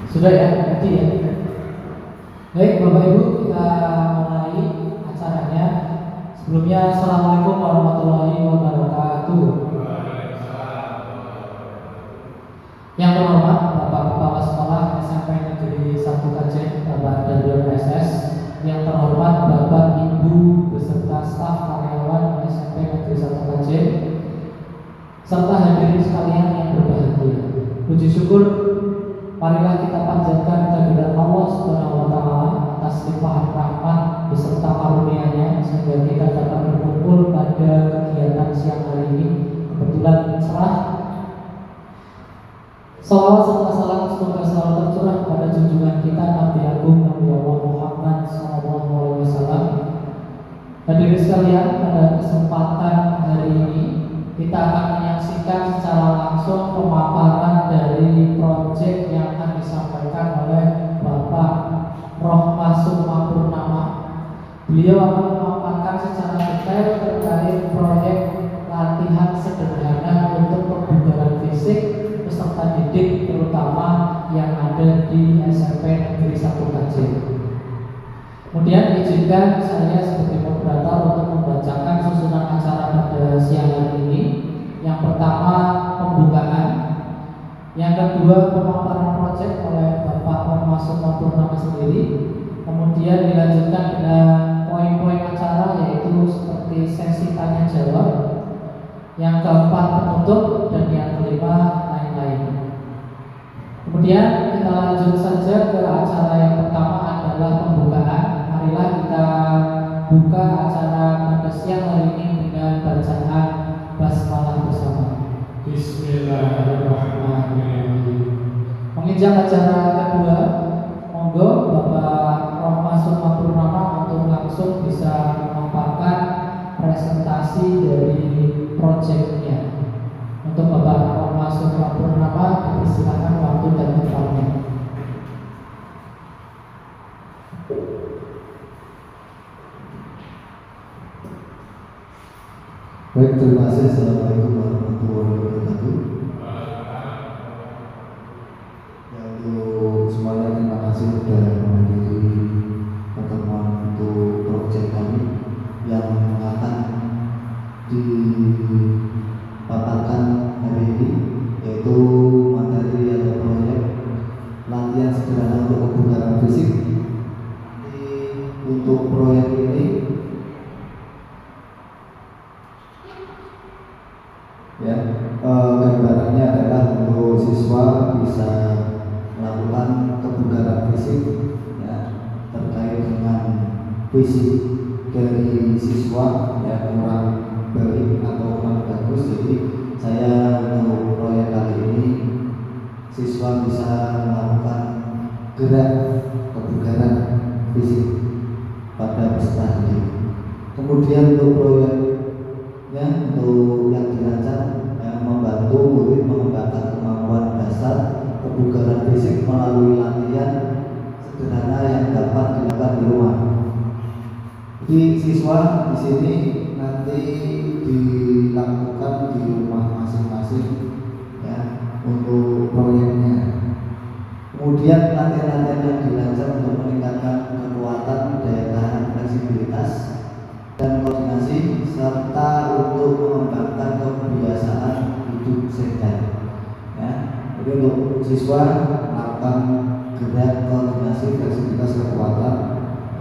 Sudah ya, nanti ya. Baik Bapak Ibu, kita mulai acaranya. Sebelumnya Assalamualaikum warahmatullahi wabarakatuh. Yang terhormat Bapak Kepala Sekolah SMP Negeri 1 Kajen, Bapak Darul SS. Yang terhormat Bapak Ibu beserta staf karyawan SMP Negeri 1 Kajen, serta hadirin sekalian yang berbahagia. Puji syukur, marilah kita panjatkan kehadirat Allah Subhanahu wa taala atas limpahan rahmat beserta karunia-Nya sehingga kita dapat berkumpul pada kegiatan siang hari ini. Kebetulan cerah. Salawat serta salam semoga selalu tercurah pada junjungan kita Nabi Agung Nabi Allah Muhammad SAW. Hadirin sekalian, pada kesempatan hari ini kita akan menyaksikan secara langsung pemaparan dari proyek yang akan disampaikan oleh Bapak Rohma Sukma Purnama. Beliau akan memaparkan secara detail terkait proyek latihan sederhana untuk pembugaran fisik peserta didik terutama yang ada di SMP Negeri 1 Kajen. Kemudian izinkan saya sebagai moderator untuk membacakan susunan acara pada siang hari ini. Yang pertama pembukaan, yang kedua pemaparan proyek oleh Bapak Rohma Sukma Purnama sendiri, kemudian dilanjutkan dengan poin-poin acara yaitu seperti sesi tanya jawab, yang keempat penutup, dan yang kelima lain-lain. Kemudian kita lanjut saja ke acara yang pertama adalah pembukaan. Marilah kita buka acara pada siang hari ini dengan bacaan basmalah bersama. Bismillahirrahmanirrahim. Menginjak acara kedua, monggo Bapak Rohma Sukma Purnama untuk langsung bisa memaparkan presentasi dari proyeknya. Untuk Bapak Rohma Sukma Purnama dipersilakan waktu dan tempatnya. Baik, terima kasih. Assalamualaikum warahmatullahi wabarakatuh. Ya, untuk semuanya terima kasih sudah menghadiri pertemuan untuk proyek kami yang akan dipaparkan hari ini, yaitu materi atau proyek latihan sederhana untuk pembugaran fisik. Untuk proyek ini ya, gambarannya adalah untuk siswa bisa melakukan kebugaran fisik ya, terkait dengan fisik dari siswa yang kurang baik atau kurang bagus. Jadi saya untuk proyek kali ini siswa bisa melakukan gerak kebugaran fisik pada peserta didik. Kemudian untuk proyeknya, untuk yang dirancang membantu murid mengembangkan kemampuan dasar kebugaran fisik melalui latihan sederhana yang dapat dilakukan di rumah. Jadi siswa di sini nanti dilakukan di rumah masing-masing ya untuk proyeknya. Kemudian latihan-latihan yang dirancang untuk meningkatkan kekuatan, daya tahan, fleksibilitas, dan koordinasi, serta untuk mengembangkan kebiasaan hidup sehat. Ya, jadi untuk siswa melakukan gerak, koordinasi, fleksibilitas, kekuatan,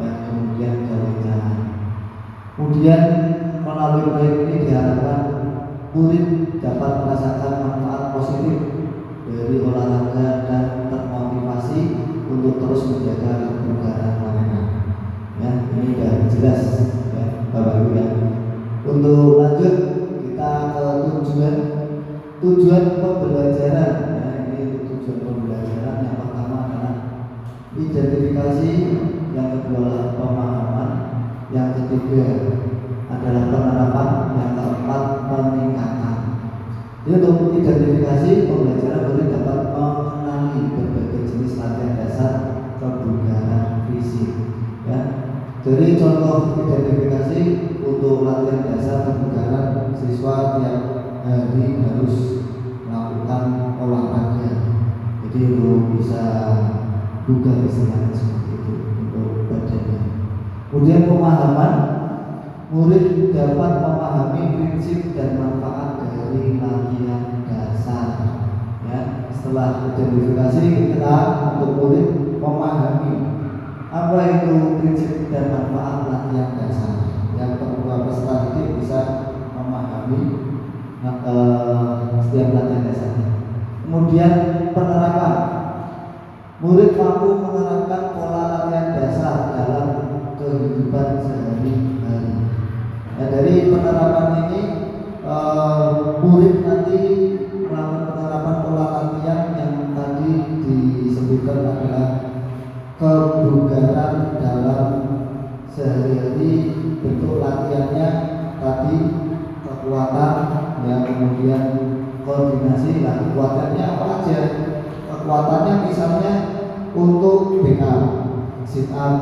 dan kemudian kelincahan. Kemudian melalui proyek ini diharapkan murid dapat merasakan manfaat positif dari olahraga dan termotivasi untuk terus menjaga kebugaran mereka. Ya, ini sudah jelas ya, Bapak Ibu ya. Untuk lanjut kita ke tujuan pembelajaran. Nah, ini tujuan pembelajaran yang pertama adalah identifikasi, yang kedua adalah pemahaman, yang ketiga adalah penerapan, yang keempat peningkatan. Jadi untuk identifikasi pembelajaran murid dapat mengenali berbagai jenis latihan dasar kebugaran fisik. Ya, jadi contoh identifikasi untuk latihan dasar kebugaran siswa tiap hari harus melakukan olahraga. Jadi untuk bisa bukan istilahnya seperti itu untuk badannya. Kemudian pemahaman, murid dapat memahami prinsip dan manfaat dari latihan dasar. Ya, setelah identifikasi kita untuk murid memahami apa itu prinsip dan manfaat latihan dasar. Yang kedua, peserta didik bisa memahami setiap latihan dasarnya. Kemudian penerapan, murid mampu menerapkan pola latihan dasar dalam kehidupan sehari-hari. Nah, dari penerapan ini murid nanti melakukan penerapan pola latihan yang tadi disebutkan adalah kebugaran dalam sehari-hari. Bentuk latihannya tadi kekuatan, ya, kemudian koordinasi. Nah, kekuatannya apa aja? Kekuatannya misalnya untuk backup, sit up,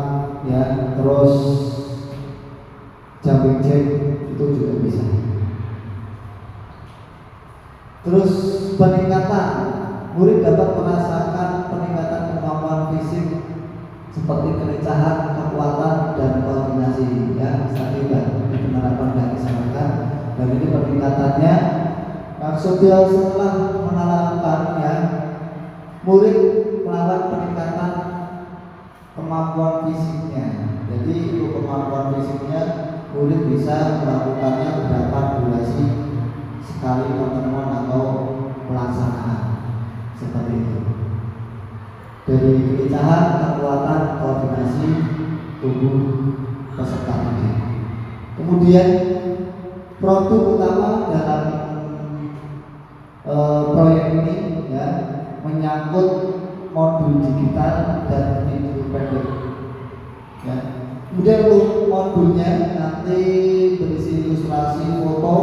ya, terus jumping jack itu juga bisa. Terus peningkatan, murid dapat merasakan peningkatan kemampuan fisik seperti kelincahan, kekuatan, dan koordinasi. Ya, tadi di penerapan dan disampaikan. Dan ini peningkatannya sudah setelah menerapkan, ya, murid melakukan peningkatan kemampuan fisiknya. Jadi untuk kemampuan fisiknya murid bisa melakukannya berapa durasi sekali pertemuan atau pelaksanaan seperti itu. Dari kelincahan, kekuatan, koordinasi tubuh peserta didik. Kemudian produk utama dalam proyek ini, ya, menyangkut modul digital dan video pendek. Ya. Kemudian untuk modulnya nanti berisi ilustrasi foto,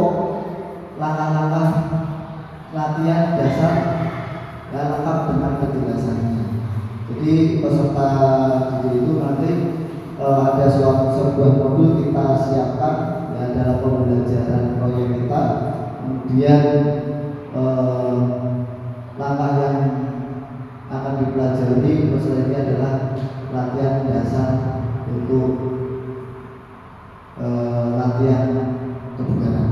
langkah-langkah latihan dasar, dan lengkap dengan penjelasannya. Jadi peserta didik itu nanti ada sebuah modul kita siapkan, ya, dalam pembelajaran proyek kita. Kemudian langkah yang akan dipelajari ini adalah latihan dasar untuk latihan kebugaran.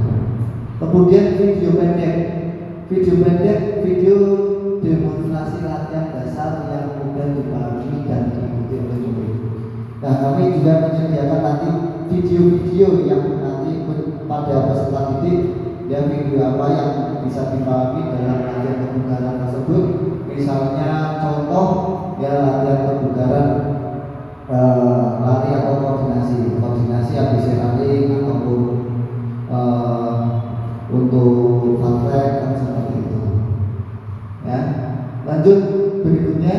Kemudian video pendek, video demonstrasi latihan dasar yang mudah dipahami dan diikuti oleh murid. Nah, kami juga menyediakan nanti video-video yang nanti pada peserta didik, ya, video apa yang bisa dipahami dalam latihan kebugaran tersebut. Misalnya contoh, ya, latihan kebugaran lari atau koordinasi habis lari ataupun untuk fun track, kan seperti itu. Ya, lanjut berikutnya,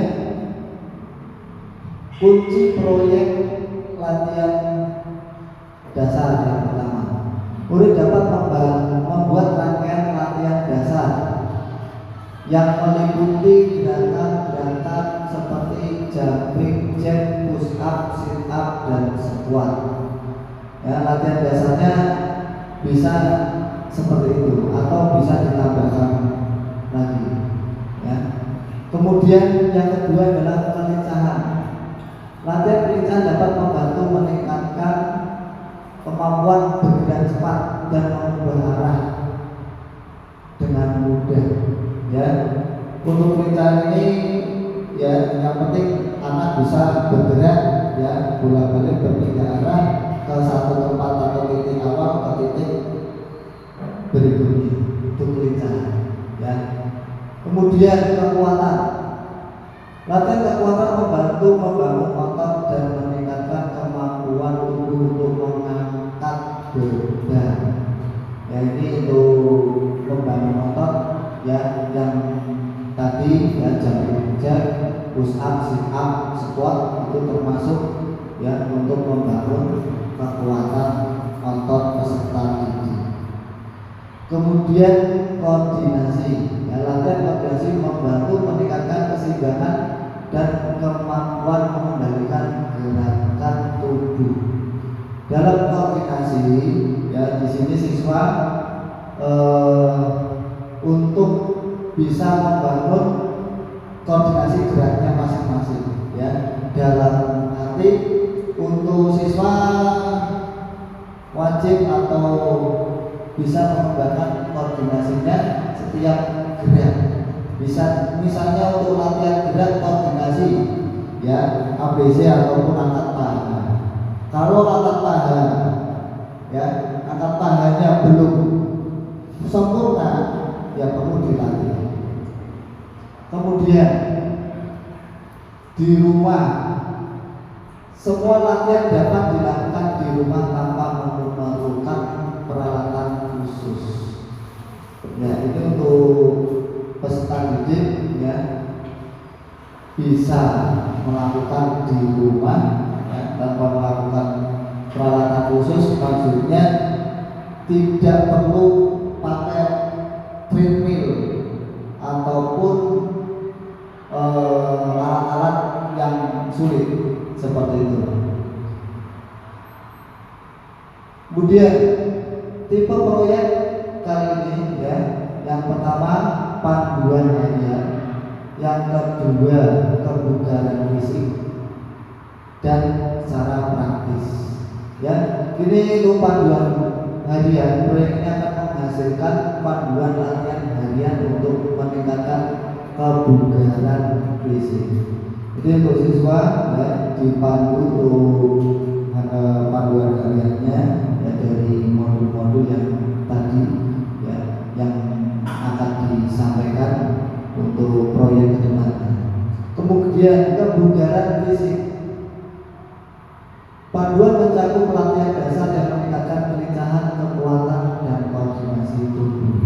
kunci proyek latihan dasar yang pertama, murid dapat membuat rangkaian latihan dasar yang meliputi gerakan-gerakan seperti jumping jack, push up, sit up, dan squat. Ya, latihan dasarnya bisa seperti itu atau bisa ditambahkan lagi. Ya. Kemudian yang kedua adalah kelincahan. Latihan kelincahan dapat membantu meningkatkan kemampuan bergerak cepat dan mengubah arah dengan mudah. Ya, untuk kelincahan ini, ya, yang penting anak bisa bergerak, ya, bolak-balik berpindah arah ke satu tempat atau titik awal ke titik berikutnya. Itu kelincahan. Ya. Kemudian kekuatan. Latihan kekuatan membantu membangun otot dan meningkatkan kemampuan tubuh untuk mengangkat beban. Ya, ini untuk membangun otot, ya, yang tadi, ya, jumping jack, push up, sit up, squat itu termasuk, ya, untuk membangun kekuatan otot peserta didik. Kemudian koordinasi, ya, latihan koordinasi membantu meningkatkan keseimbangan dan kemampuan mengendalikan gerakan tubuh. Dalam koordinasi, ya, di sini siswa untuk bisa membangun koordinasi geraknya masing-masing, ya. ya, dalam arti untuk siswa wajib atau bisa mengembangkan koordinasinya setiap gerak. Bisa misalnya untuk latihan gerak koordinasi ya ABC ataupun angkat paha. Kalau angkat paha ya, angkat pahanya belum sempurna ya perlu dilatih. Kemudian di rumah semua latihan dapat dilakukan di rumah tanpa memerlukan peralatan khusus. Ya, ini untuk peserta didik ya bisa melakukan di rumah ya, tanpa melakukan peralatan khusus. Maksudnya tidak perlu pakai treadmill ataupun alat-alat yang sulit seperti itu. Kemudian tipe proyek kali ini ya, yang pertama panduan harian, yang kedua kebugaran fisik dan cara praktis. Ya, ini untuk panduan harian, proyek ini akan menghasilkan panduan latihan harian untuk meningkatkan kebugaran fisik. Jadi untuk siswa ya, dipandu untuk panduan hariannya ya, dari modul-modul yang tadi ya, yang akan disampaikan untuk proyek kedepannya. Kemudian kebugaran fisik, panduan mencakup pelatihan dasar yang meningkatkan kelincahan, kekuatan dan koordinasi tubuh.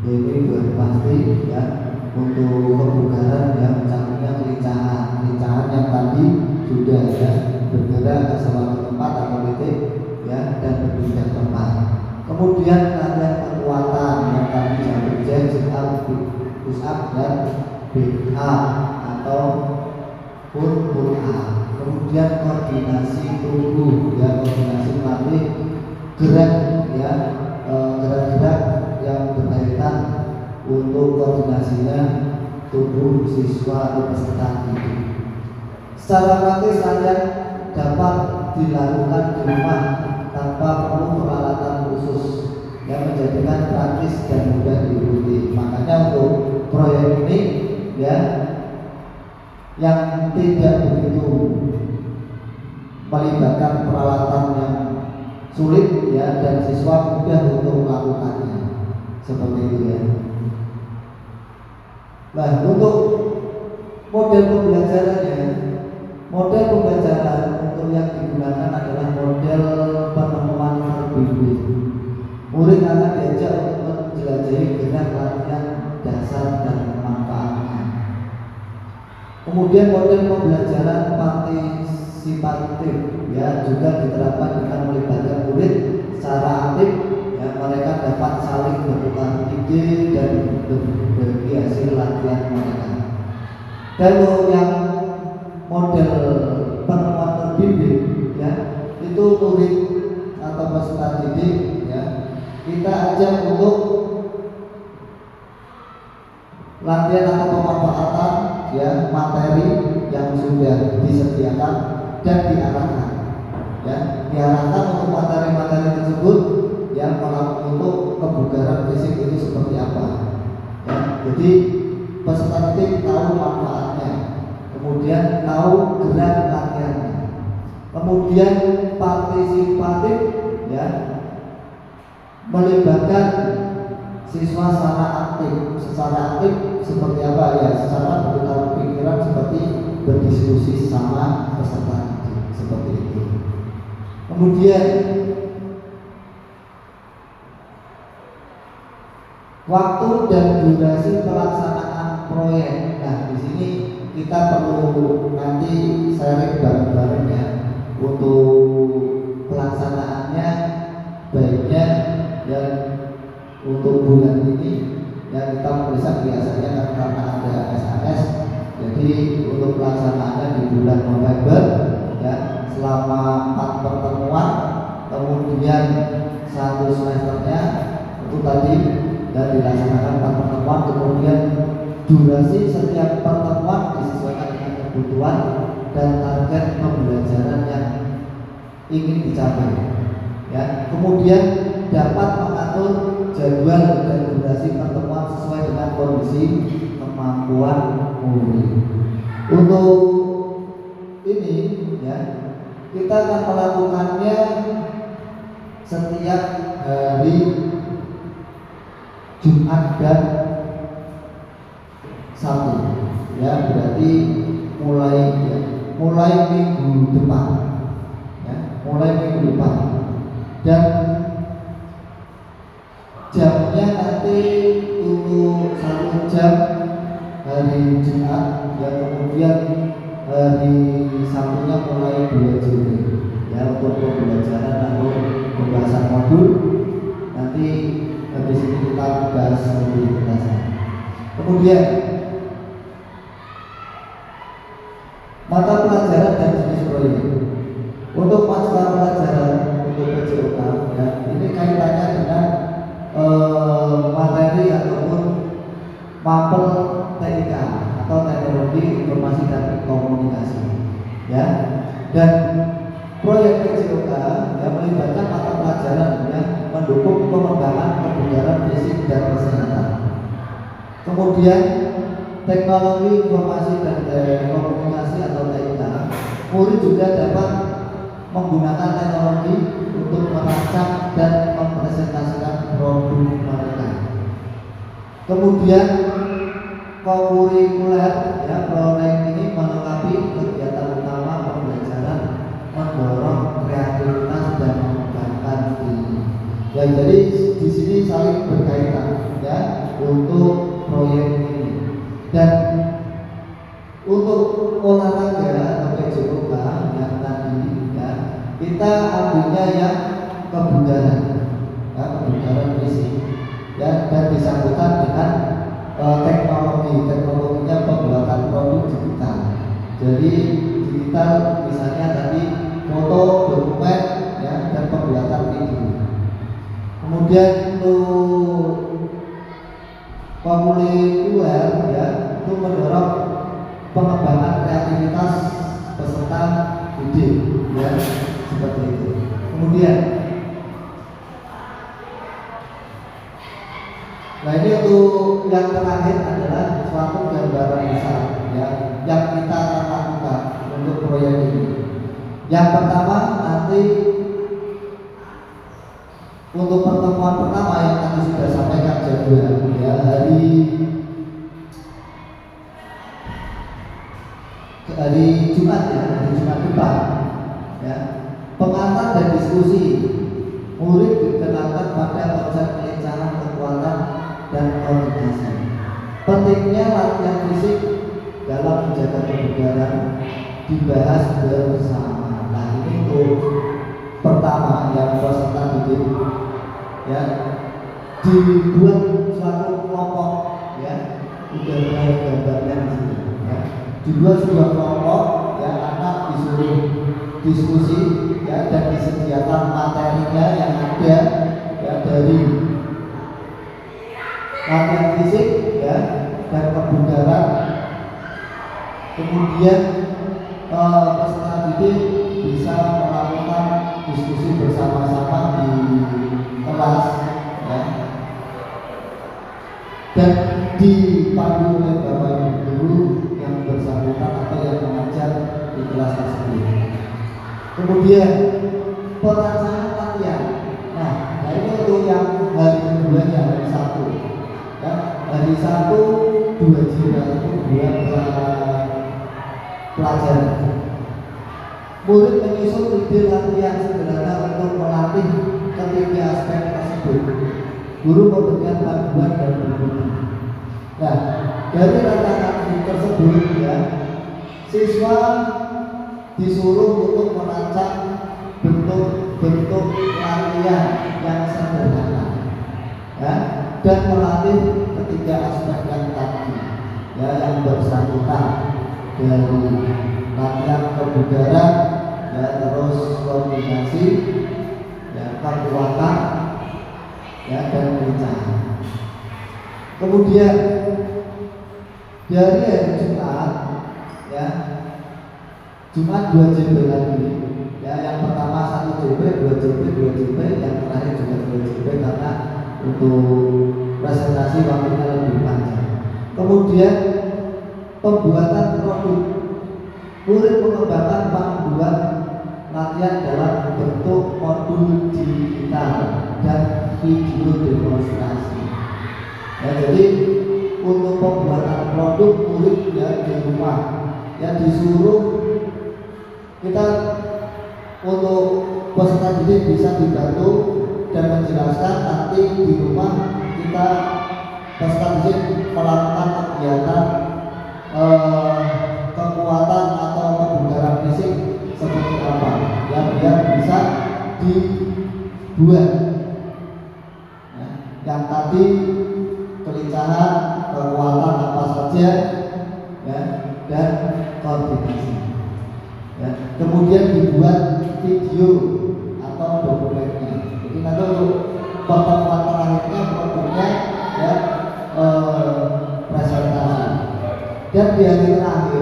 Jadi pasti ya, untuk kebugaran yang mencakupnya kelincahan yang tadi sudah ya, bergerak ke suatu tempat atau titik ya, dan berpindah tempat. Kemudian latihan kekuatan yang tadi jump jack, sit up, push up dan big up atau pull up. Kemudian koordinasi tubuh ya, koordinasi melatih gerak ya, gerak-gerak yang berkaitan untuk koordinasinya tubuh siswa atau peserta didik. Secara praktis latihan dapat dilakukan di rumah tanpa perlu peralatan khusus yang menjadikan praktis dan mudah diikuti. Makanya untuk proyek ini ya, yang tidak begitu melibatkan peralatan yang sulit ya, dan siswa mudah untuk melakukannya seperti itu ya. Nah, untuk model pembelajarannya, model pembelajaran untuk yang digunakan adalah model penemuan terbimbing. Murid akan diajak untuk menjelajahi gerak latihan dasar dan manfaatnya. Kemudian model pembelajaran partisipatif ya, juga diterapkan dengan melibatkan murid secara aktif ya, mereka dapat saling bertukar ide dan berbagi hasil latihan mereka. Dan yang model penemuan terbimbing ya, itu murid atau peserta didik ya, kita ajak untuk latihan atau pemanfaatan ya materi yang sudah disediakan dan diarahkan ya, diarahkan untuk materi-materi tersebut yang untuk kebugaran fisik itu seperti apa ya. Jadi peserta didik tahu manfaatnya, kemudian tahu gerak latihannya. Kemudian partisipatif ya, melibatkan siswa secara aktif. Secara aktif seperti apa ya? Secara bertukar pikiran, seperti berdiskusi sama peserta didik seperti itu. Kemudian waktu dan durasi pelaksanaan proyek. Nah, di sini kita perlu nanti sharing bareng-bareng ya, untuk pelaksanaannya baiknya dan untuk bulan ini ya, kita menuliskan biasanya karena ada SAS. Jadi untuk pelaksanaannya di bulan November ya, selama 4 pertemuan, kemudian 1 semesternya itu tadi dan dilaksanakan 4 pertemuan, kemudian durasi setiap pertemuan disesuaikan dengan kebutuhan dan target pembelajaran yang ingin dicapai. Ya, kemudian dapat mengatur jadwal dan durasi pertemuan sesuai dengan kondisi kemampuan murid. Untuk ini ya, kita akan melakukannya setiap hari Jumat dan Sabtu. Ya, berarti mulai minggu depan. Ya, mulai minggu depan. Dan jamnya nanti untuk 1 jam hari Jumat, ya, kemudian hari Sabtunya mulai 2 Juli, ya, untuk pembelajaran atau pembahasan modul. Nanti habis ini kita bahas lebih detail. Kemudian mata pelajaran dan jenis proyek. Untuk mata pelajaran untuk PJOK, ya, ini kaitannya dengan materi ataupun mapel TIK atau teknologi informasi dan komunikasi, ya. Dan proyek PJOK yang melibatkan mata pelajaran yang mendukung pengembangan kebugaran fisik dan kesehatan. Kemudian teknologi informasi dan komunikasi atau TIK, murid juga dapat menggunakan teknologi untuk merancang dan mempresentasikan produk mereka. Kemudian kurikuler, ya, proyek ini melengkapi kegiatan utama pembelajaran, mendorong kreativitas dan mengembangkan diri. Ya, jadi di sini saling berkaitan, ya, untuk proyek ini. Dan untuk olahraga atau PJOK yang tadi, ya, kita ambilnya yang kebugaran, ya, kebugaran fisik, ya, dan disambungkan dengan teknologinya pembuatan produk digital. Jadi digital misalnya tadi foto, dokumen, ya, dan pembuatan video. Kemudian untuk kurikuler, ya, itu mendorong pengembangan kreativitas peserta didik, ya, seperti itu. Kemudian, nah ini untuk yang terakhir adalah suatu gambaran besar, ya, yang kita lakukan untuk proyek ini. Yang pertama nanti untuk pertemuan pertama yang tadi sudah sampaikan jadwal, ya, hari Jumat, ya, hari Jumat depan, ya, pengantar dan diskusi. Murid dikenalkan pada konsep kelincahan, kekuatan, dan koordinasi. Pentingnya latihan fisik dalam menjaga kebugaran dibahas bersama. Nah, ini untuk pertama yang peserta didik, ya, dibuat suatu kelompok, ya, udah mulai gambarnya di sini, ya. Dibuat sebuah kelompok, ya, anak disuruh diskusi, ya, dan disediakan materinya yang ada, ya, dari latihan fisik, ya, dan kebugaran. Kemudian peserta didik bisa melakukan diskusi bersama-sama di kelas, ya, dan dipandu oleh bapak guru yang bersangkutan atau yang mengajar di kelas tersebut. Kemudian perencanaan latihan. Nah, ini untuk yang hari keduanya, hari Sabtu, ya, hari Sabtu 2 jam atau 2 pelajaran. Murid menyusun ide latihan sederhana untuk melatih ketiga aspek tersebut. Guru memberikan panduan dan berbagi. Nah, dari rancangan tersebut, ya, siswa disuruh untuk merancang bentuk-bentuk latihan yang sederhana, ya, dan melatih ketiga aspek yang tadi, ya, yang bersangkutan dari latihan kebugaran, ya, terus koordinasi, ya, kekuatan, ya, dan kelincahan. Kemudian dari hari Jumat, ya, cuma 2 JB lagi. Ya, yang pertama 1 JB, 2 JB, 2 JB, yang terakhir juga 2 JB karena untuk presentasi waktunya lebih panjang. Kemudian pembuatan produk, murid mengembangkan panduan latihan dalam bentuk modul digital dan video demonstrasi. Ya, jadi untuk pembuatan produk murid ya di rumah ya disuruh kita untuk peserta didik bisa dibantu dan menjelaskan nanti di rumah kita peserta didik melakukan kegiatan kekuatan atau kebugaran fisik seperti apa ya biar bisa dibuat ya, yang tadi kelincahan kekuatan apa saja ya dan koordinasi ya. Kemudian dibuat video atau dokumennya. Jadi nanti untuk pertemuan terakhirnya produknya ya presentasi. Dan di hari terakhir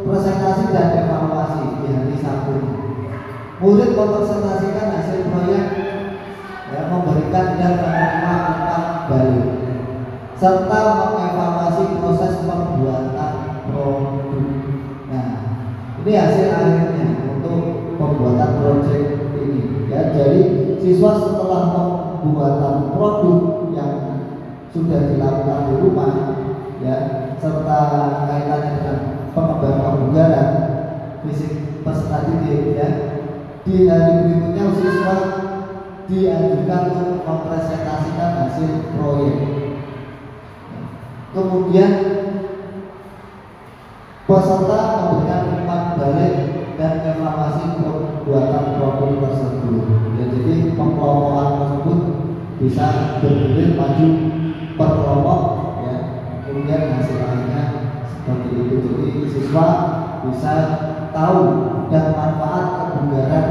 presentasi dan evaluasi di hari Sabtu. Murid mempresentasikan hasil proyek ya, memberikan dan menerima umpan balik serta mengevaluasi proses pembuatan produk. Nah, ini hasil akhirnya untuk pembuatan proyek ini ya. Jadi siswa setelah pembuatan produk yang sudah dilakukan di rumah ya serta kaitannya dengan pengembangan kebugaran fisik peserta didik ya, di hari berikutnya siswa diajukan untuk mempresentasikan hasil proyek. Kemudian peserta memberikan umpan balik dan evaluasi pembuatan produk tersebut ya, jadi pengelompokan tersebut bisa bergulir maju per kelompok ya, kemudian hasil akhirnya seperti itu. Jadi siswa bisa tahu dan manfaat kebugaran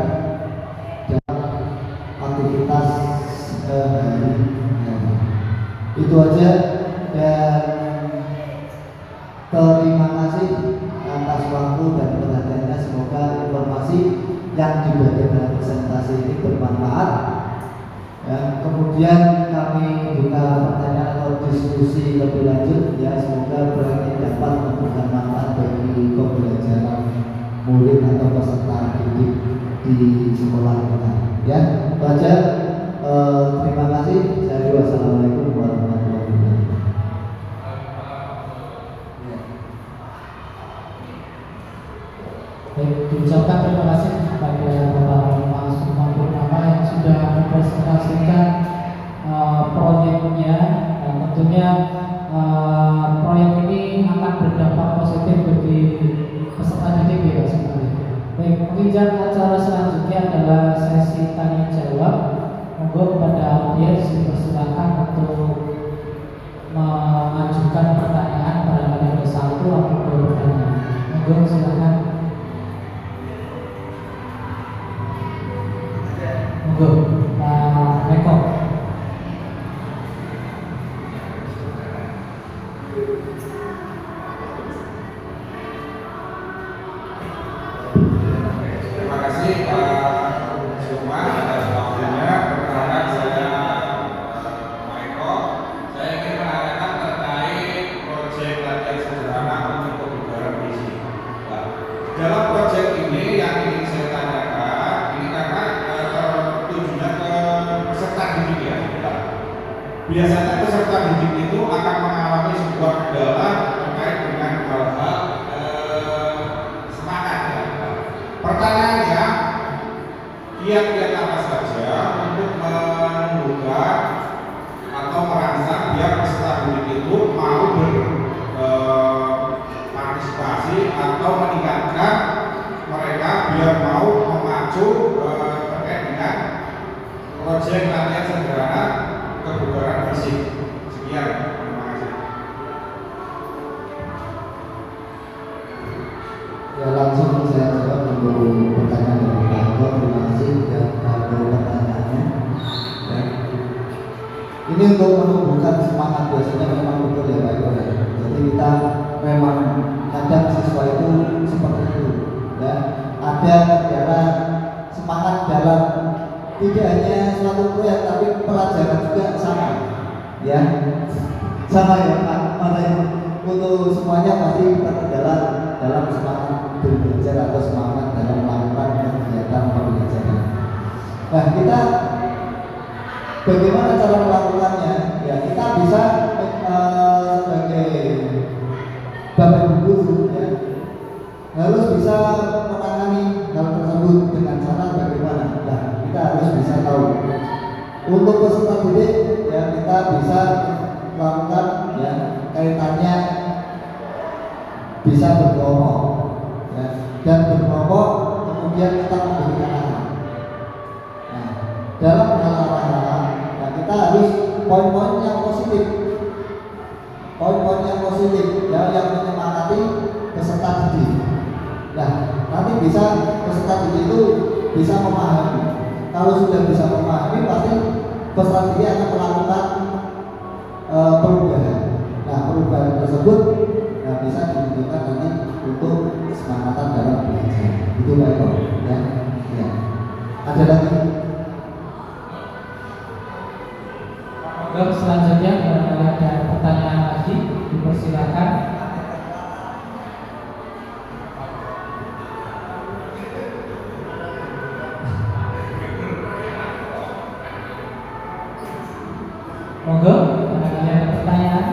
dalam aktivitas hari-hari. Itu aja dan terima kasih atas waktu dan perhatiannya. Semoga informasi yang diberikan dalam presentasi ini bermanfaat ya. Kemudian kami buka pertanyaan atau diskusi lebih lanjut ya, semoga proyek ini dapat memberikan manfaat bagi pembelajaran murid atau peserta didik di sekolah kita ya. Itu aja, terima kasih. Wassalamualaikum warahmatullahi wabarakatuh. Baik, diucapkan terima kasih kepada Bapak Mas Umar Purnama yang sudah mempresentasikan proyeknya. Tentunya proyek ini akan berdampak positif bagi peserta didik ya sebenarnya. Baik, mungkin acara selanjutnya adalah sesi tanya jawab. Monggo kepada audiens dipersilakan untuk mengajukan pertanyaan pada ada 1 atau 2 pertanyaan. Monggo silakan. Monggo, Pak Eko. Terima kasih Pak Sumar atas waktunya. Perkenalkan saya Pak Eko. Saya ingin menanyakan terkait proyek latihan sederhana untuk kebugaran fisik. Nah, dalam proyek ini yang ingin saya tanyakan, ini karena tertujunya ke peserta didik ya. Nah, biasanya peserta didik itu akan mengalami sebuah kendala terkait dengan hal-hal semangat ya. Pertanyaannya, kiat-kiat apa saja untuk menumbuhkan atau merangsang biar peserta didik itu mau berpartisipasi atau meningkatkan mereka biar mau memacu terkait dengan proyek latihan sederhana kebugaran fisik. Sekian, terima kasih. Ya, langsung saya jawab untuk pertanyaan dari Pak Eko. Terima kasih dan untuk pertanyaannya ya. Ini untuk menumbuhkan semangat biasanya memang betul ya Pak Eko ya. Jadi kita memang kadang siswa itu seperti itu ya. Ada kendala semangat dalam tidak hanya suatu proyek tapi pelajaran juga sama ya, sama ya Pak. Makanya untuk semuanya pasti terkendala dalam semangat belajar atau semangat dalam melakukan kegiatan pembelajaran. Nah, kita bagaimana cara melakukannya? Ya, kita bisa sebagai bapak ibu guru ya, harus bisa menangani hal tersebut dengan cara bagaimana? Nah, kita harus bisa tahu. Untuk peserta didik ya, kita bisa melakukan ya kaitannya bisa berkelompok ya, dan berkelompok kemudian kita memberikan arahan. Nah, dalam hal arahan, nah kita harus poin-poin yang positif, poin-poin yang positif ya, yang menyemangati peserta didik. Nah, nanti bisa peserta didik itu bisa memahami. Kalau sudah bisa memahami, pasti peserta didik akan melakukan perubahan. Nah, perubahan tersebut bisa ditunjukkan nanti untuk kesemangatan dalam belajar. Itu Pak Eko ya. Ya. Ada lagi? Selanjutnya ada pertanyaan lagi, dipersilakan. Monggo, ada pertanyaan?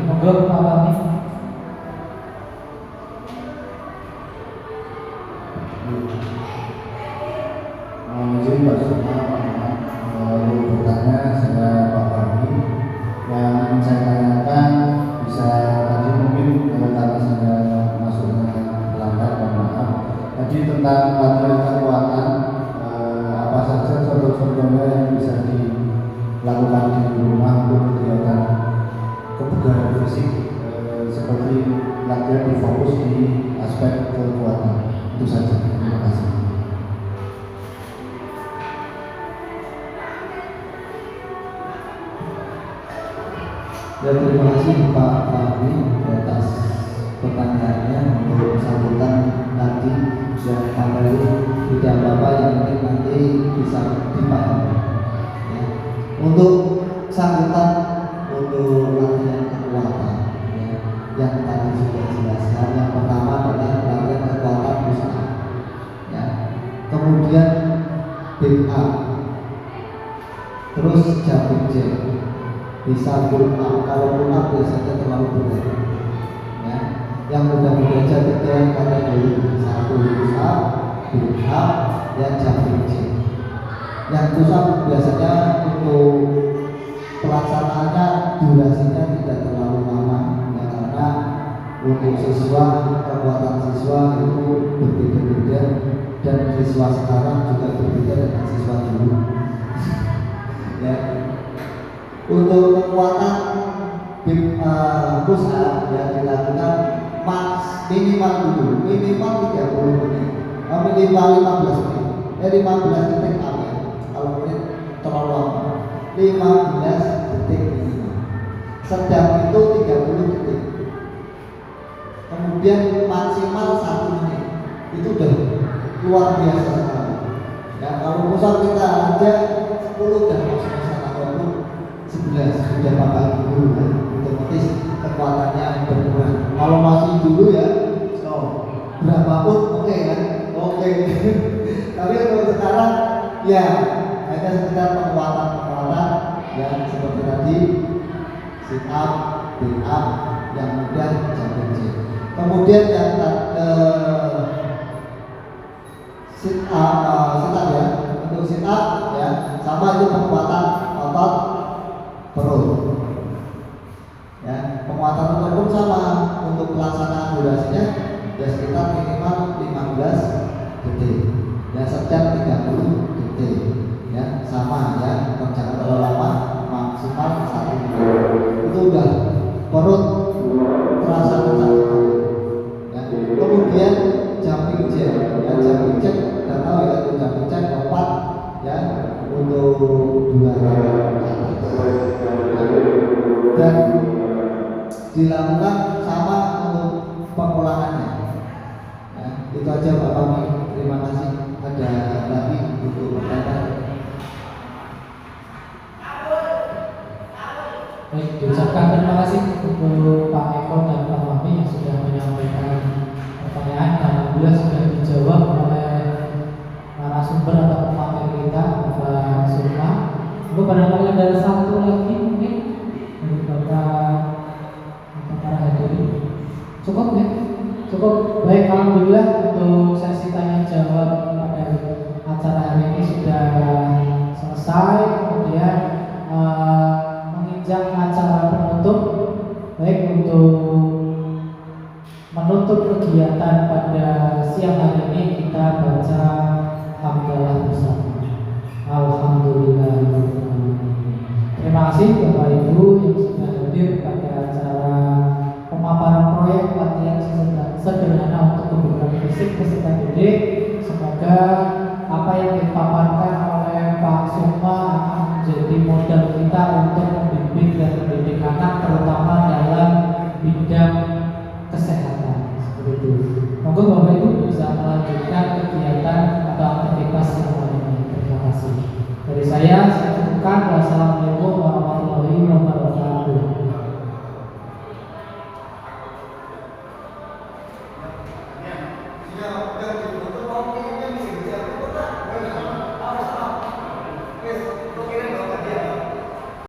Monggo Pak Wami. Izin Pak Sukma, bertanya saya Pak Wami. Yang ingin saya tanyakan bisa tadi mungkin karena saya masuknya lambat, mohon maaf. Tadi tentang latihan kekuatan, apa saja contoh-contohnya yang bisa dilakukan di rumah untuk kegiatan kebugaran fisik, seperti latihan difokus di aspek kekuatan. Itu saja. Terima kasih. Ya, terima kasih Pak Fahmi atas pertanyaannya. Untuk sambutan tadi yang materi tidak apa-apa, yang penting nanti bisa dipahami ya. Untuk sambutan untuk latihan kekuatan ya, yang tadi sudah jelaskan, yang pertama adalah latihan kekuatan pusat ya, kemudian pick up, terus jumping jack, bisa pull up. Kalau pull up biasanya terlalu berat ya. Yang mudah-mudah aja kita yang kata dulu, satu push up, pick up, dan jumping jack. Yang push up biasanya untuk pelaksanaannya durasinya tidak terlalu lama ya, karena untuk siswa, kekuatan siswa itu berbeda-beda, dan siswa sekarang juga berbeda dengan siswa dulu ya. Untuk kekuatan push up ya dilakukan minimal dulu, minimal 30 menit, minimal 15 menit, 15 detik ya. Kalau menit terlalu lama, 15 detik minimal. Sedang itu 30 detik. Kemudian maksimal 1 menit. Itu udah luar biasa sekali. Ya, kalau push up kita aja 10 dan masuk sana, walaupun 11 sudah bakal dulu kan, otomatis kekuatannya berkurang. Kalau masih dulu ya, berapa pun oke kan, oke. Tapi untuk sekarang ya hanya sekedar penguatan yang seperti tadi, sit up, pick up, yang mudah jumping jack. Kemudian yang sit up ya, untuk sit up ya sama itu penguatan otot perut ya, penguatan otot pun sama. Untuk pelaksanaan durasinya ya sekitar minimal 15 detik ya, sedang 30 detik ya, sama ya, jangan terlalu lama, maksimal 1 menit. Itu udah perut terasa kencang ya. Kemudian jumping jack ya, jumping jack udah tahu ya, itu jumping jack lompat ya untuk 2 kali dan dilakukan sama untuk pemulangannya. Ya, itu aja Pak Fahmi. Terima kasih. Ada lagi untuk pertanyaan? Baik, diucapkan terima kasih untuk Pak Eko dan Pak Fahmi yang sudah menyampaikan pertanyaan dan alhamdulillah sudah dijawab oleh narasumber atau pemateri kita, Bapak Sukma. Untuk barangkali ada satu lagi mungkin dari Bapak atau para hadirin. Cukup ya? Cukup. Baik, alhamdulillah untuk sesi tanya jawab pada acara hari ini sudah selesai. Kemudian menginjak acara penutup. Baik, untuk menutup kegiatan pada siang hari ini kita baca hamdalah bersama. Alhamdulillah. Terima kasih Bapak Ibu yang sudah hadir pada acara pemaparan proyek latihan sederhana untuk kebugaran fisik peserta didik. Semoga apa yang dipaparkan oleh Pak Sukma akan menjadi modal